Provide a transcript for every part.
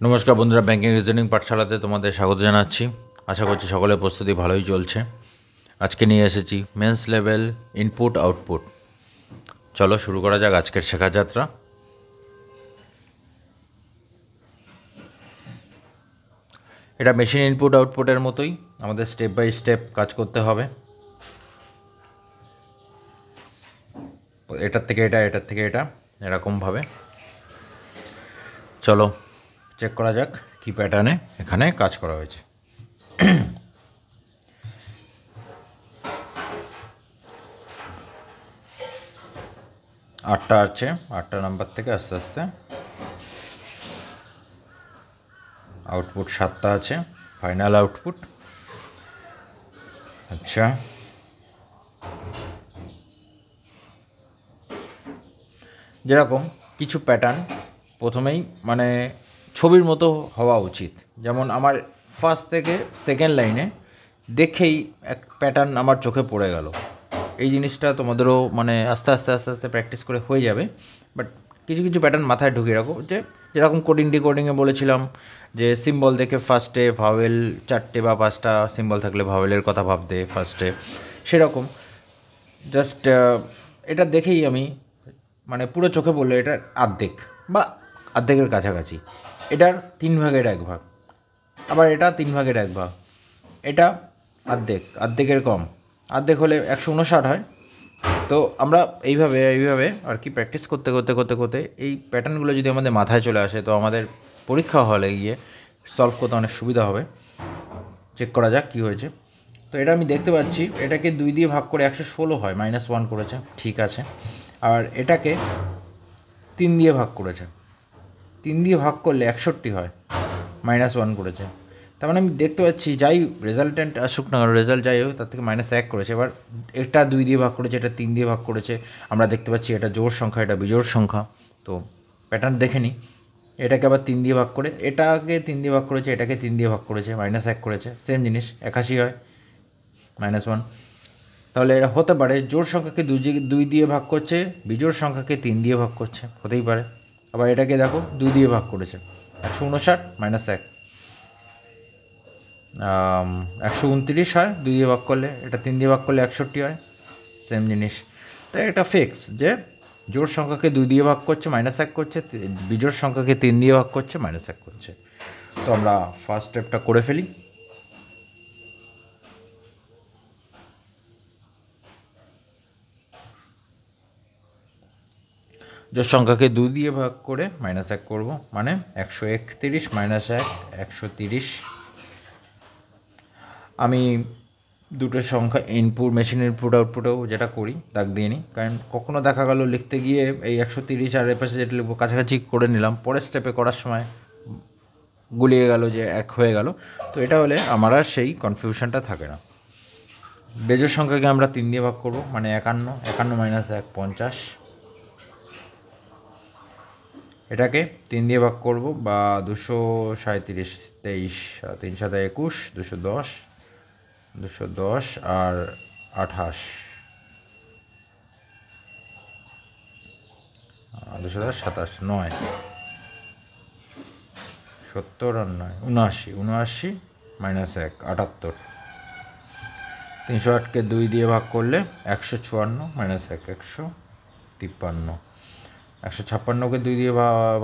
নমস্কার বন্ধুরা, banking reasoning পাঠশালাতে তোমাদের স্বাগত জানাচ্ছি। আশা করছি সকলের প্রস্তুতি ভালোই চলছে। আজকে নিয়ে এসেছি মেন্স লেভেল ইনপুট আউটপুট। চলো শুরু করা যাক আজকের শেখা যাত্রা। এটা মেশিন ইনপুট আউটপুটের মতোই, আমাদের স্টেপ বাই স্টেপ কাজ করতে হবে। এটার থেকে এটা, এটার থেকে এটা, এরকমভাবে। চলো চেক করা যাক কী প্যাটার্নে এখানে কাজ করা হয়েছে। আটটা আছে, 8টা নাম্বার থেকে আস্তে আস্তে আউটপুট 7টা আছে, ফাইনাল আউটপুট। আচ্ছা, যেরকম কিছু প্যাটার্ন প্রথমেই মানে ছবির মতো হওয়া উচিত। যেমন আমার ফার্স্ট থেকে সেকেন্ড লাইনে দেখেই এক প্যাটার্ন আমার চোখে পড়ে গেল। এই জিনিসটা তোমাদেরও মানে আস্তে আস্তে আস্তে আস্তে প্র্যাকটিস করে হয়ে যাবে। বাট কিছু কিছু প্যাটার্ন মাথায় ঢুকিয়ে রাখো, যে যেরকম কোডিং ডিকোডিংয়ে বলেছিলাম যে সিম্বল দেখে ফার্স্টে ভাওয়েল 4টে বা 5টা সিম্বল থাকলে ভাওয়েলের কথা ভাবতে ফার্স্টে, সেরকম জাস্ট এটা দেখেই আমি মানে পুরো চোখে পড়লো এটার অর্ধেক বা অর্ধেকের কাছাকাছি, এটার 3 ভাগের 1 ভাগ, আবার এটা 3 ভাগের 1 ভাগ, এটা অর্ধেক, অর্ধেকের কম, অর্ধেক হলে 159 হয়। তো আমরা এইভাবে আর কি প্র্যাকটিস করতে করতে করতে করতে এই প্যাটার্নগুলো যদি আমাদের মাথায় চলে আসে, তো আমাদের পরীক্ষা হলে গিয়ে সলভ করতে অনেক সুবিধা হবে। চেক করা যাক কী হয়েছে। তো এটা আমি দেখতে পাচ্ছি, এটাকে 2 দিয়ে ভাগ করে 116 হয়, -1 করেছে, ঠিক আছে। আর এটাকে 3 দিয়ে ভাগ করেছে, 3 দিয়ে ভাগ করলে 61 হয়, -1 করেছে। তার মানে আমি দেখতে পাচ্ছি যাই রেজাল্টেন্ট আসুক না, রেজাল্ট যাই হোক তার থেকে -1 করেছে। এবার এটা 2 দিয়ে ভাগ করেছে, এটা 3 দিয়ে ভাগ করেছে, আমরা দেখতে পাচ্ছি এটা জোড় সংখ্যা, এটা বিজোড় সংখ্যা। তো প্যাটার্ন দেখে নিই, এটাকে আবার 3 দিয়ে ভাগ করে, এটাকে 3 দিয়ে ভাগ করেছে, এটাকে 3 দিয়ে ভাগ করেছে, -1 করেছে, সেম জিনিস 81 হয়, -1। তাহলে এটা হতে পারে জোড় সংখ্যাকে 2 দিয়ে ভাগ করছে, বিজোড় সংখ্যাকে 3 দিয়ে ভাগ করছে, হতেই পারে। আবার এটাকে দেখো 2 দিয়ে ভাগ করেছে, 159 -1, 129 হয় 2 দিয়ে ভাগ করলে, এটা 3 দিয়ে ভাগ করলে 61 হয়, সেম জিনিস। তাই এটা ফিক্স যে জোড় সংখ্যাকে 2 দিয়ে ভাগ করছে, -1 করছে, বিজোড় সংখ্যাকে 3 দিয়ে ভাগ করছে, -1 করছে। তো আমরা ফার্স্ট স্টেপটা করে ফেলি। জোড় সংখ্যাকে 2 দিয়ে ভাগ করে -1 করব, মানে 131 -1 130। আমি দুটো সংখ্যা ইনপুট, মেশিন ইনপুট আউটপুটেও যেটা করি দাগ দিয়ে নিই, কারণ কখনও দেখা গেল লিখতে গিয়ে এই 130 আর এর পাশে যেটা লিখবো কাছাকাছি করে নিলাম, পরের স্টেপে করার সময় গুলিয়ে গেল যে 1 হয়ে গেল। তো এটা হলে আমার আর সেই কনফিউশনটা থাকে না। বেজোড় সংখ্যাকে আমরা 3 দিয়ে ভাগ করব, মানে 51, 51 -1 50। এটাকে 3 দিয়ে ভাগ করব, বা 237, 23, 3 7 21, 210, 210 আর 28, 210 27 9, 70 আর 9 79, 79 -1 78। 308কে 2 দিয়ে ভাগ করলে 156 -1 153। 156কে 2 দিয়ে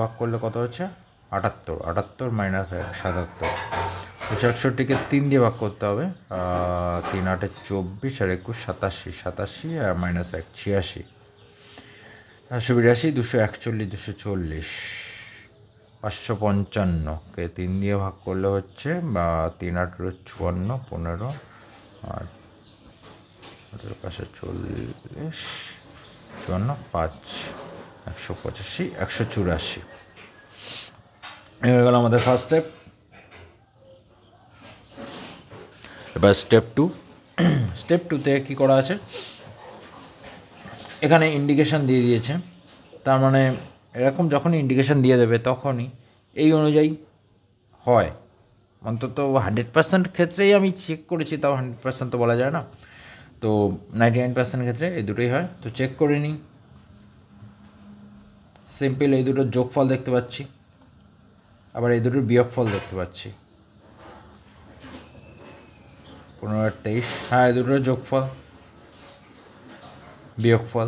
ভাগ করলে কত হচ্ছে 78, 78 -1 77। 261কে 3 দিয়ে ভাগ করতে হবে, 3 8 24 আর 21 87, 87 আর -1 86, 182, 241, 240। 555কে 3 দিয়ে ভাগ করলে হচ্ছে, বা 3 8 54, 15 আর 540, 54, 5, 185, 184। হয়ে গেল আমাদের ফার্স্ট স্টেপ। এবার স্টেপ 2। স্টেপ 2তে কী করা আছে, এখানে ইন্ডিকেশান দিয়ে দিয়েছে। তার মানে এরকম যখনই ইন্ডিকেশান দিয়ে দেবে তখনই এই অনুযায়ী হয়। অন্তত 100% ক্ষেত্রেই আমি চেক করেছি, তাও 100% তো বলা যায় না, তো 99% ক্ষেত্রে এই দুটোই হয়। তো চেক করে নিই। সিম্পল এই দুটোর যোগফল দেখতে পাচ্ছি, আবার এই দুটোর বিয়োগফল দেখতে পাচ্ছি 15 আর 23, হ্যাঁ এই দুটোর যোগফল বিয়োগফল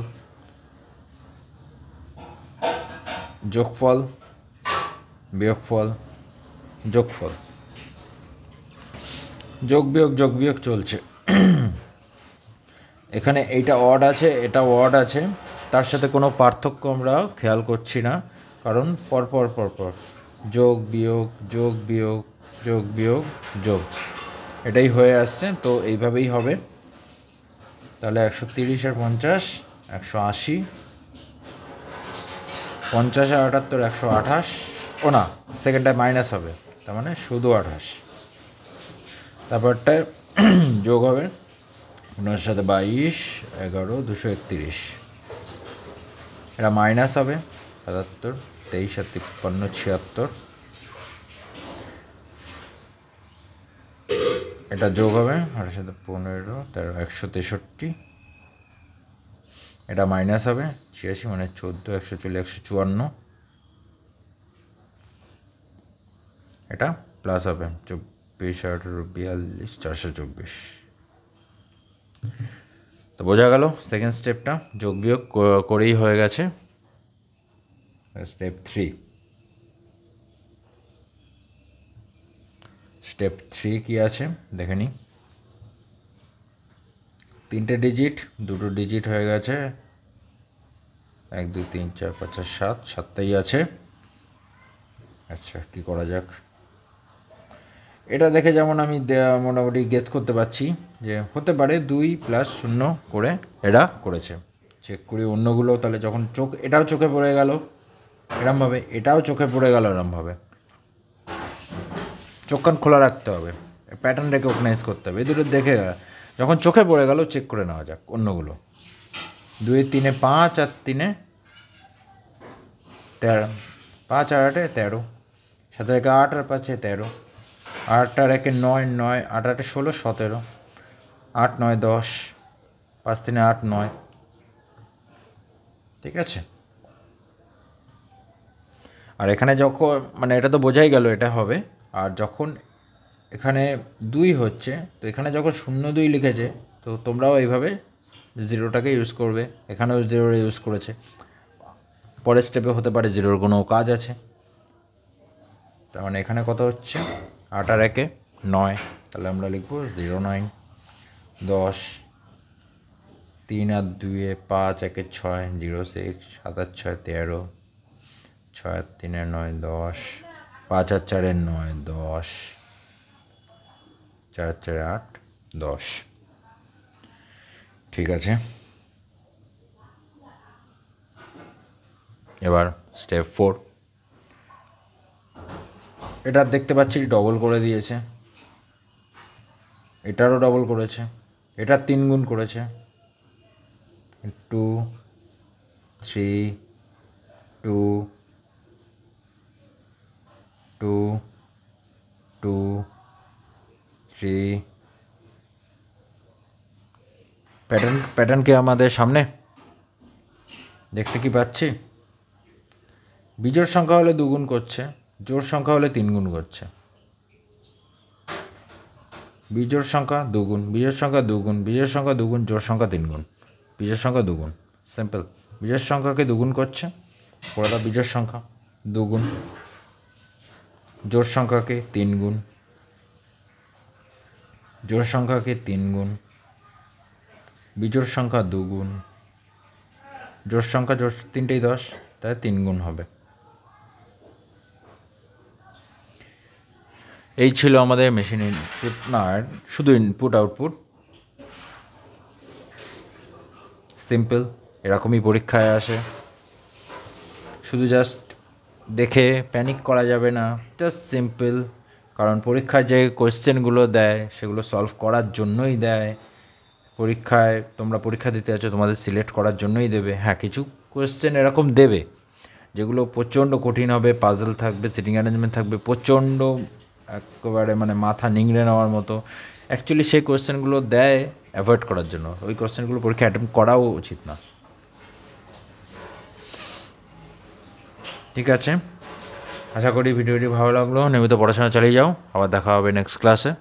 যোগফল বিয়োগফল যোগফল, যোগ বিয়োগ চলছে। এখানে এইটা অড আছে, এটা অড আছে, তার সাথে কোনো পার্থক্য আমরা খেয়াল করছি না, কারণ পরপর যোগ বিয়োগ যোগ বিয়োগ যোগ বিয়োগ যোগ এটাই হয়ে আসছে, তো এইভাবেই হবে। তাহলে 130 আর 50 180, 50 আর 78 128, ও না সেকেন্ডটায় মাইনাস হবে, তার মানে শুধু 28। তারপরটায় যোগ হবে 15 সাথে 22 11 231, এটা মাইনাস হবে 77 23 আর 53 76, এটা যোগ হবে আর সাথে 15 13 163, এটা মাইনাস হবে 86 মানে 14 140 154, এটা প্লাস হবে 24 18 42 424। তো বোঝা গেল সেকেন্ড স্টেপটা যোগ বিয়োগ করেই হয়ে গেছে। স্টেপ 3, স্টেপ 3 কি আছে দেখে নিই। 3টে ডিজিট, 2টো ডিজিট হয়ে গেছে, 1 2 3 4 5 6 7টাই আছে। আচ্ছা কী করা যাক, এটা দেখে যেমন আমি মোটামুটি গেস করতে পারছি যে হতে পারে 2 + 0 করে এটা করেছে। চেক করি অন্যগুলো, তাহলে যখন এটাও চোখে পড়ে গেল এরমভাবে, এটাও চোখে পড়ে গেল এরমভাবে, চোখ কান খোলা রাখতে হবে, প্যাটার্ন রেকগনাইজ করতে হবে। এই দুটো দেখে যখন চোখে পড়ে গেল চেক করে নেওয়া যাক অন্যগুলো। 2 3 5 আর 3 13, 5 আর 8 13, 7 1 8 আর 5 13, 8 আর 1 9 9, 8 8 16 17, 8 9 10, 5 3 8 9, ঠিক আছে। আর এখানে যখন মানে এটা তো বোঝাই গেল এটা হবে, আর যখন এখানে 2 হচ্ছে তো এখানে যখন 0 2 লিখেছে তো তোমরাও এইভাবে 0টাকে ইউজ করবে, এখানেও 0 ইউজ করেছে, পরের স্টেপে হতে পারে 0-র কোনো কাজ আছে। তার মানে এখানে কত হচ্ছে 8 আর 1 9, তাহলে আমরা লিখব 0 9 10, 3 আর 2 5 1 6 0 6, 7 আর 6 13, 6 আর 3 9 10, 5 আর 4 9 10, 4 আর 4 8 10, ঠিক আছে। এবার স্টেপ 4, এটা দেখতে পাচ্ছি ডবল করে দিয়েছে, এটারও ডবল করেছে, এটা 3 গুণ করেছে, 2 3 2 2 2 3, প্যাটার্ন কি আমাদের সামনে দেখতে কি পাচ্ছি? বিজোড় সংখ্যা হলে 2 গুণ করছে, জোড় সংখ্যা হলে 3 গুণ করছে। বিজোড় সংখ্যা 2 গুণ, বিজোড় সংখ্যা 2 গুণ, বিজোড় সংখ্যা 2 গুণ, জোড় সংখ্যা 3 গুণ, বিজোড় সংখ্যা 2 গুণ, সিম্পল। বিজোড় সংখ্যাকে 2 গুণ করছে, পরে দাও বিজোড় সংখ্যা 2 গুণ, জোড় সংখ্যাকে 3 গুণ, জোড় সংখ্যাকে 3 গুণ, বিজোড় সংখ্যা 2 গুণ, জোড় সংখ্যা জোড় 3টেই 10, তাই 3 গুণ হবে। এই ছিল আমাদের মেশিন ইনপুট, না শুধু ইনপুট আউটপুট, সিম্পল। এরকমই পরীক্ষায় আসে, শুধু জাস্ট দেখে প্যানিক করা যাবে না, জাস্ট সিম্পল। কারণ পরীক্ষায় যে কোয়েশ্চেনগুলো দেয় সেগুলো সলভ করার জন্যই দেয়। পরীক্ষায় তোমরা পরীক্ষা দিতে আছো তোমাদের সিলেক্ট করার জন্যই দেবে। হ্যাঁ কিছু কোয়েশ্চেন এরকম দেবে যেগুলো প্রচণ্ড কঠিন হবে, পাজল থাকবে, সিটিং অ্যারেঞ্জমেন্ট থাকবে, প্রচণ্ড একেবারে মানে মাথা নিংড়ে নেওয়ার মতো। অ্যাকচুয়ালি সেই কোয়েশ্চেনগুলো দেয় অ্যাভয়েড করার জন্য, ওই কোয়েশ্চেনগুলো পরীক্ষা অ্যাটেম্প করাও উচিত না, ঠিক আছে। আশা করি ভিডিওটি ভালো লাগলো। নিয়মিত পড়াশোনা চালিয়ে যাও। আবার দেখা হবে নেক্সট ক্লাসে।